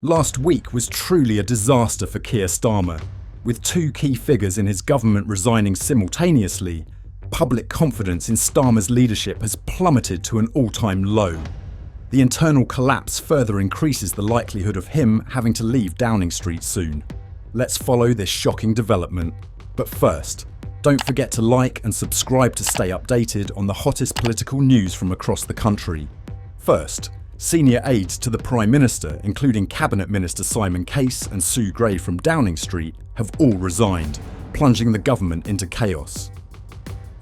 Last week was truly a disaster for Keir Starmer. With two key figures in his government resigning simultaneously, public confidence in Starmer's leadership has plummeted to an all-time low. The internal collapse further increases the likelihood of him having to leave Downing Street soon. Let's follow this shocking development. But first, don't forget to like and subscribe to stay updated on the hottest political news from across the country. First, senior aides to the Prime Minister, including Cabinet Minister Simon Case and Sue Gray from Downing Street, have all resigned, plunging the government into chaos.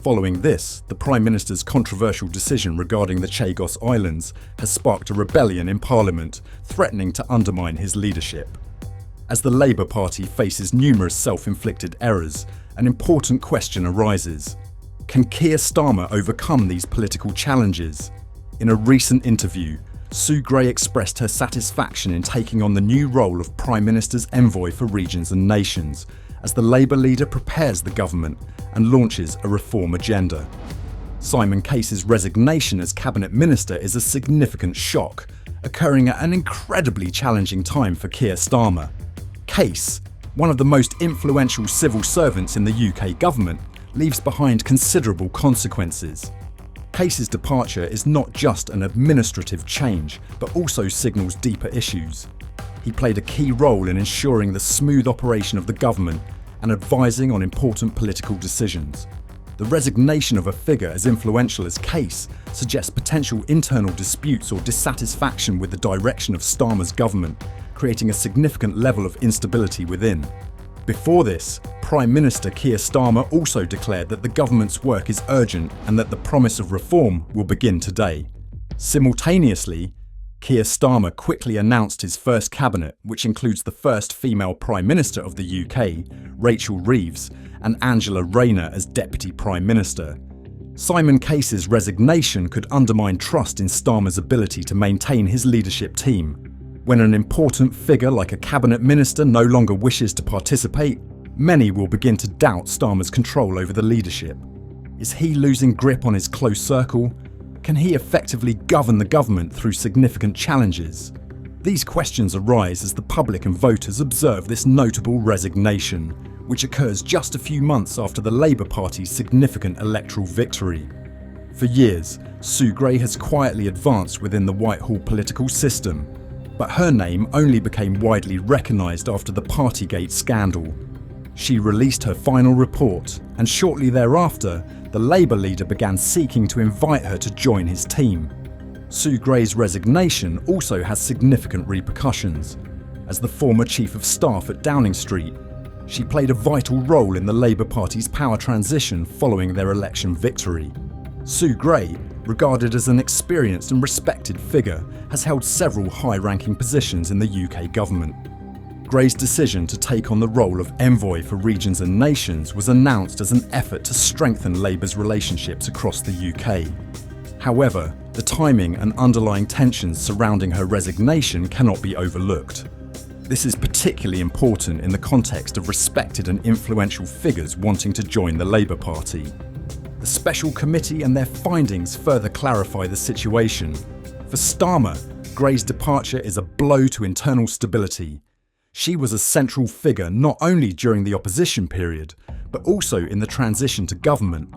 Following this, the Prime Minister's controversial decision regarding the Chagos Islands has sparked a rebellion in Parliament, threatening to undermine his leadership. As the Labour Party faces numerous self-inflicted errors, an important question arises. Can Keir Starmer overcome these political challenges? In a recent interview, Sue Gray expressed her satisfaction in taking on the new role of Prime Minister's envoy for regions and nations, as the Labour leader prepares the government and launches a reform agenda. Simon Case's resignation as Cabinet Minister is a significant shock, occurring at an incredibly challenging time for Keir Starmer. Case, one of the most influential civil servants in the UK government, leaves behind considerable consequences. Case's departure is not just an administrative change, but also signals deeper issues. He played a key role in ensuring the smooth operation of the government and advising on important political decisions. The resignation of a figure as influential as Case suggests potential internal disputes or dissatisfaction with the direction of Starmer's government, creating a significant level of instability within. Before this, Prime Minister Keir Starmer also declared that the government's work is urgent and that the promise of reform will begin today. Simultaneously, Keir Starmer quickly announced his first cabinet, which includes the first female Prime Minister of the UK, Rachel Reeves, and Angela Rayner as Deputy Prime Minister. Simon Case's resignation could undermine trust in Starmer's ability to maintain his leadership team. When an important figure like a cabinet minister no longer wishes to participate, many will begin to doubt Starmer's control over the leadership. Is he losing grip on his close circle? Can he effectively govern the government through significant challenges? These questions arise as the public and voters observe this notable resignation, which occurs just a few months after the Labour Party's significant electoral victory. For years, Sue Gray has quietly advanced within the Whitehall political system, but her name only became widely recognised after the Partygate scandal. She released her final report, and shortly thereafter, the Labour leader began seeking to invite her to join his team. Sue Gray's resignation also has significant repercussions. As the former Chief of Staff at Downing Street, she played a vital role in the Labour Party's power transition following their election victory. Sue Gray, regarded as an experienced and respected figure, has held several high-ranking positions in the UK government. Gray's decision to take on the role of envoy for regions and nations was announced as an effort to strengthen Labour's relationships across the UK. However, the timing and underlying tensions surrounding her resignation cannot be overlooked. This is particularly important in the context of respected and influential figures wanting to join the Labour Party. The Special Committee and their findings further clarify the situation. For Starmer, Gray's departure is a blow to internal stability. She was a central figure not only during the opposition period, but also in the transition to government.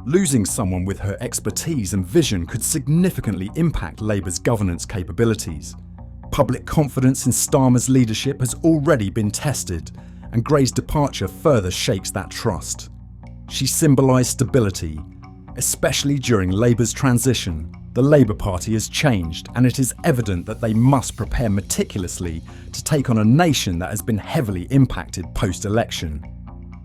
Losing someone with her expertise and vision could significantly impact Labour's governance capabilities. Public confidence in Starmer's leadership has already been tested, and Gray's departure further shakes that trust. She symbolised stability. Especially during Labour's transition, the Labour Party has changed, and it is evident that they must prepare meticulously to take on a nation that has been heavily impacted post-election.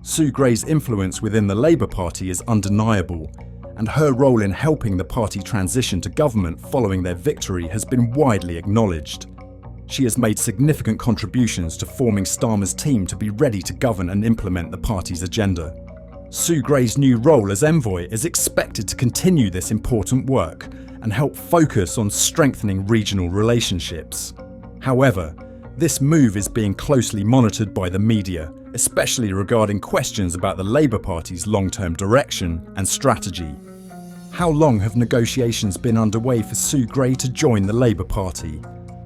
Sue Gray's influence within the Labour Party is undeniable, and her role in helping the party transition to government following their victory has been widely acknowledged. She has made significant contributions to forming Starmer's team to be ready to govern and implement the party's agenda. Sue Gray's new role as envoy is expected to continue this important work and help focus on strengthening regional relationships. However, this move is being closely monitored by the media, especially regarding questions about the Labour Party's long-term direction and strategy. How long have negotiations been underway for Sue Gray to join the Labour Party?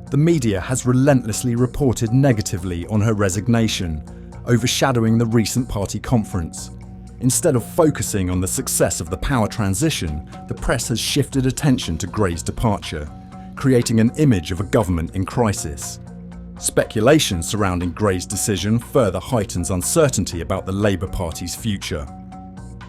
the media has relentlessly reported negatively on her resignation, overshadowing the recent party conference. Instead of focusing on the success of the power transition, the press has shifted attention to Gray's departure, creating an image of a government in crisis. Speculation surrounding Gray's decision further heightens uncertainty about the Labour Party's future.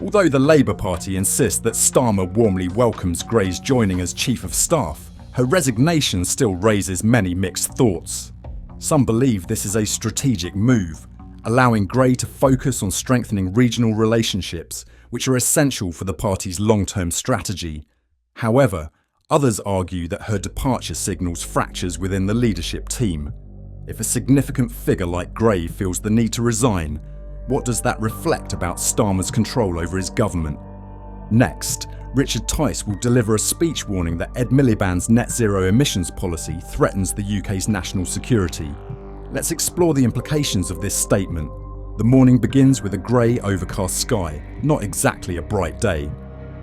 Although the Labour Party insists that Starmer warmly welcomes Gray's joining as Chief of Staff, her resignation still raises many mixed thoughts. Some believe this is a strategic move, allowing Gray to focus on strengthening regional relationships, which are essential for the party's long-term strategy. However, others argue that her departure signals fractures within the leadership team. If a significant figure like Gray feels the need to resign, what does that reflect about Starmer's control over his government? Next, Richard Tice will deliver a speech warning that Ed Miliband's net zero emissions policy threatens the UK's national security. Let's explore the implications of this statement. The morning begins with a grey, overcast sky, not exactly a bright day.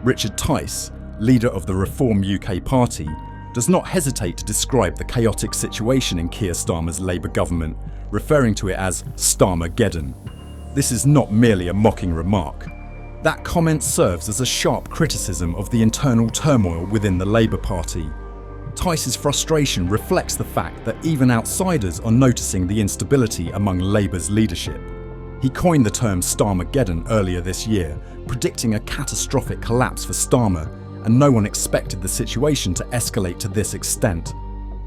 Richard Tice, leader of the Reform UK party, does not hesitate to describe the chaotic situation in Keir Starmer's Labour government, referring to it as Starmergeddon. This is not merely a mocking remark. That comment serves as a sharp criticism of the internal turmoil within the Labour Party. Tice's frustration reflects the fact that even outsiders are noticing the instability among Labour's leadership. He coined the term Starmergeddon earlier this year, predicting a catastrophic collapse for Starmer, and no one expected the situation to escalate to this extent.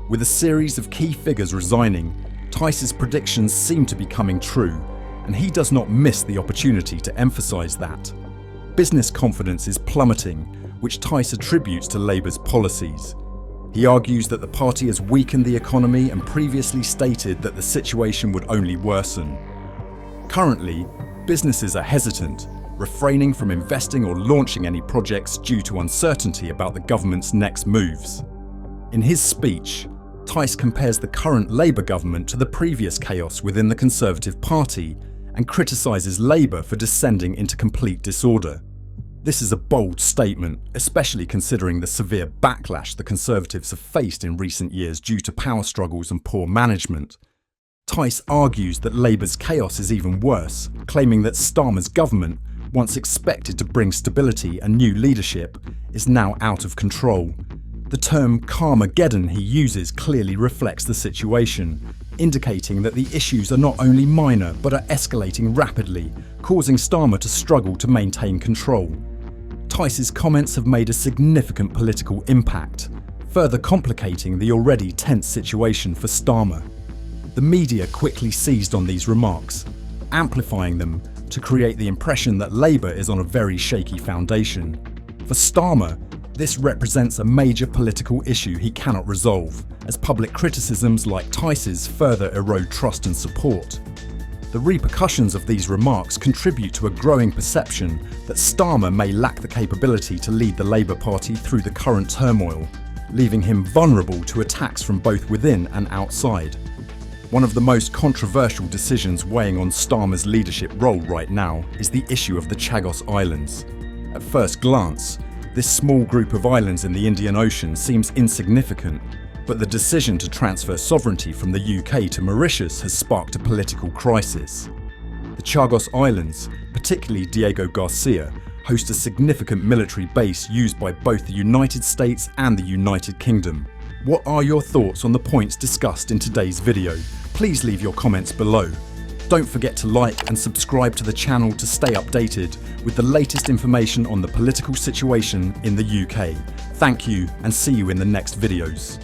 With a series of key figures resigning, Tice's predictions seem to be coming true, and he does not miss the opportunity to emphasise that. Business confidence is plummeting, which Tice attributes to Labour's policies. He argues that the party has weakened the economy and previously stated that the situation would only worsen. Currently, businesses are hesitant, refraining from investing or launching any projects due to uncertainty about the government's next moves. In his speech, Tice compares the current Labour government to the previous chaos within the Conservative Party and criticises Labour for descending into complete disorder. This is a bold statement, especially considering the severe backlash the Conservatives have faced in recent years due to power struggles and poor management. Tice argues that Labour's chaos is even worse, claiming that Starmer's government, once expected to bring stability and new leadership, is now out of control. The term Carmageddon he uses clearly reflects the situation, indicating that the issues are not only minor but are escalating rapidly, causing Starmer to struggle to maintain control. Tice's comments have made a significant political impact, further complicating the already tense situation for Starmer. The media quickly seized on these remarks, amplifying them to create the impression that Labour is on a very shaky foundation. For Starmer, this represents a major political issue he cannot resolve, as public criticisms like Tice's further erode trust and support. The repercussions of these remarks contribute to a growing perception that Starmer may lack the capability to lead the Labour Party through the current turmoil, leaving him vulnerable to attacks from both within and outside. One of the most controversial decisions weighing on Starmer's leadership role right now is the issue of the Chagos Islands. At first glance, this small group of islands in the Indian Ocean seems insignificant, but the decision to transfer sovereignty from the UK to Mauritius has sparked a political crisis. The Chagos Islands, particularly Diego Garcia, host a significant military base used by both the United States and the United Kingdom. What are your thoughts on the points discussed in today's video? Please leave your comments below. Don't forget to like and subscribe to the channel to stay updated with the latest information on the political situation in the UK. Thank you and see you in the next videos.